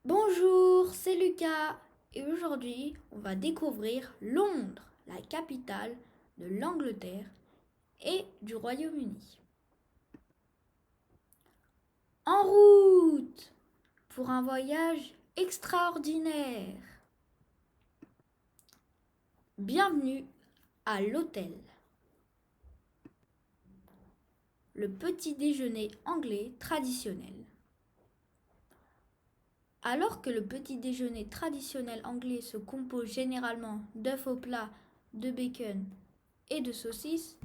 Bonjour, c'est Lucas et aujourd'hui on va découvrir Londres, la capitale de l'Angleterre et du Royaume-Uni. En route pour un voyage extraordinaire. Bienvenue à l'hôtel. Le petit déjeuner anglais traditionnel. Alors que le petit déjeuner traditionnel anglais se compose généralement d'œufs au plat, de bacon et de saucisses,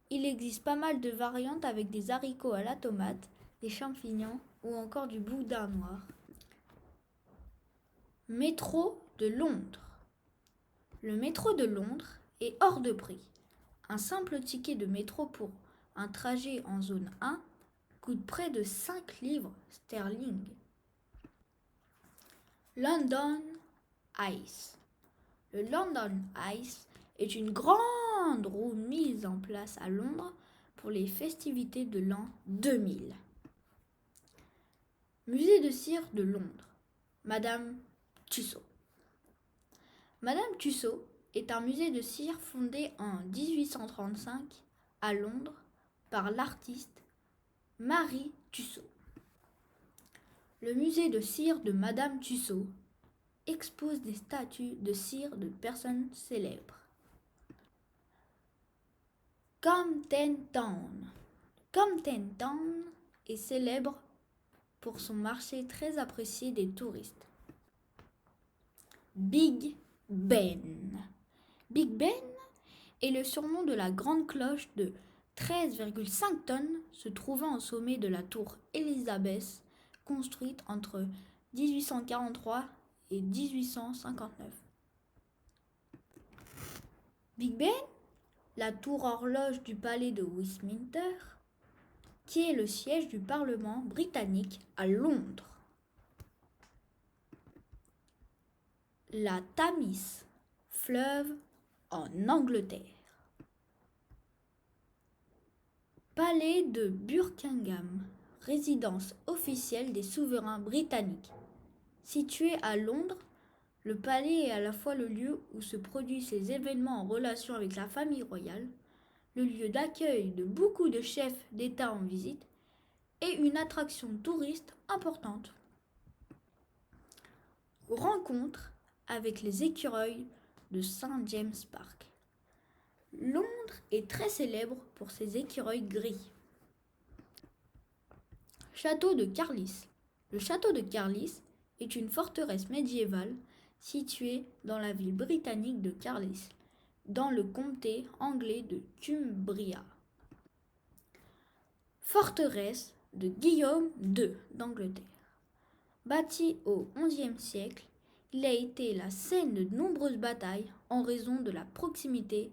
il existe pas mal de variantes avec des haricots à la tomate, des champignons ou encore du boudin noir. Métro de Londres. Le métro de Londres est hors de prix. Un simple ticket de métro pour un trajet en zone 1 coûte près de 5 livres sterling. London Ice. Le London Ice est une grande roue mise en place à Londres pour les festivités de l'an 2000. Musée de cire de Londres. Madame Tussauds. Madame Tussauds est un musée de cire fondé en 1835 à Londres par l'artiste Marie Tussauds. Le musée de cire de Madame Tussauds expose des statues de cire de personnes célèbres. Camden Town. Camden Town est célèbre pour son marché très apprécié des touristes. Big Ben. Big Ben est le surnom de la grande cloche de 13,5 tonnes se trouvant au sommet de la tour Elizabeth, construite entre 1843 et 1859. Big Ben, la tour horloge du palais de Westminster, qui est le siège du Parlement britannique à Londres. La Tamise, fleuve en Angleterre. Palais de Buckingham, résidence officielle des souverains britanniques. Situé à Londres, le palais est à la fois le lieu où se produisent les événements en relation avec la famille royale, le lieu d'accueil de beaucoup de chefs d'État en visite et une attraction touriste importante. Rencontre avec les écureuils de St James Park. Londres est très célèbre pour ses écureuils gris. Château de Carlisle. Le château de Carlisle est une forteresse médiévale située dans la ville britannique de Carlisle, dans le comté anglais de Cumbria. Forteresse de Guillaume II d'Angleterre. Bâti au XIe siècle, il a été la scène de nombreuses batailles en raison de la proximité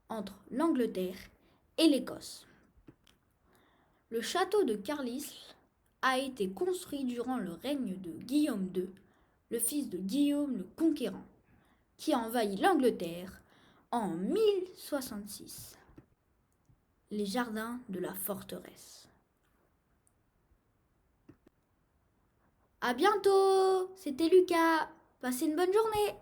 entre l'Angleterre et l'Écosse. Le château de Carlisle a été construit durant le règne de Guillaume II, le fils de Guillaume le Conquérant, qui a envahi l'Angleterre en 1066. Les jardins de la forteresse. À bientôt, c'était Lucas. Passez une bonne journée.